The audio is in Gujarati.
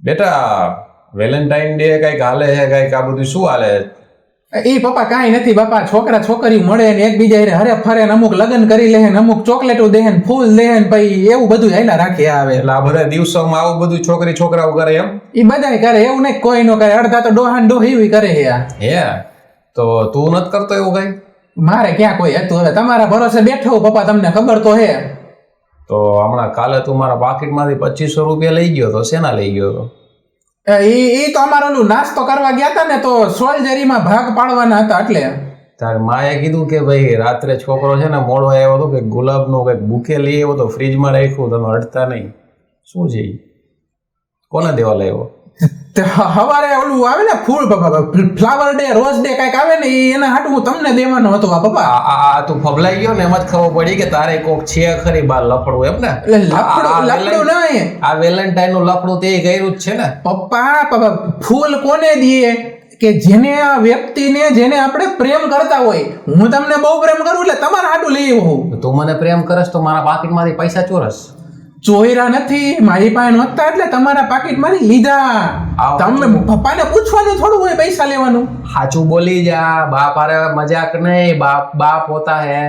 બેટા વેલેન્ટાઇન ડે કઈક હાલે છે, કઈક આ બધું શું હાલે? એ પપ્પા કાંઈ નથી બાપા. છોકરા છોકરી મળે ને એકબીજા હરે ફરે ને અમુક લગ્ન કરી લે ને અમુક ચોકલેટો દે ને ફૂલ દે ને પછી એવું બધું હાલ્યા રાખે આવે. એટલે આ બધા દિવસોમાં આવું બધું છોકરી છોકરાઓ કરે એમ? એ બધાય કરે, એવું નહીં કોઈ નો કરે. અડધા તો ડોહાન ડોહી કરે છે. હે તો તું નથી કરતો એવું કઈ? મારે ક્યાં કોઈ હતું. હવે તમારા ભરોસે બેઠો પપ્પા, તમને ખબર તો હે. તો હમણાં કાલે તું મારા પાકીટમાંથી 2500 રૂપિયા લઈ ગયો તો શેના લઈ ગયો તો? એ તો અમારો ઓલું નાસ્તો કરવા ગયા હતા ને તો સોલ્જરીમાં ભાગ પાડવાના હતા એટલે. તારી માએ કીધું કે ભાઈ રાત્રે છોકરો છે ને મોડો આવ્યો હતો કે ગુલાબનો કંઈક બુકે લઈ આવ્યો તો ફ્રીજમાં રાખ્યું, તમે અડતા નહીં. શું છે ઈ? કોને દેવા લાવ્યો? સવારે ઓલું આવે ને ફૂલ ફ્લાવર ડે રોઝ ડે કઈક આવે ને એના હાટું હું તમને દેવાનો હતો આ પપ્પા. આ તું ફબલાઈ ગયો ને એમ જ ખબર પડી કે તારે કોક છે ખરી બાર લફડું એમ ને? લફડું નહીં, આ વેલેન્ટાઇન નું લફડું તે કર્યું જ છે ને પપ્પા. ફૂલ કોને દઈએ કે જેને આ વ્યક્તિને જેને આપણે પ્રેમ કરતા હોય. હું તમને બહુ પ્રેમ કરું એટલે તમારા હાટું લઈ આવ્યો. તું મને પ્રેમ કરસ તો મારા પાકીટમાંથી પૈસા ચોરસ? ચોર્યા નથી, મારી પાસે નહોતા એટલે તમારા પાકીટમાંથી લીધા. તમે પપ્પાને પૂછવાનું થોડું હોય પૈસા લેવાનું. સાચું બોલી જા, બાપ અરે મજાક નહીં, બાપ હોતા હે.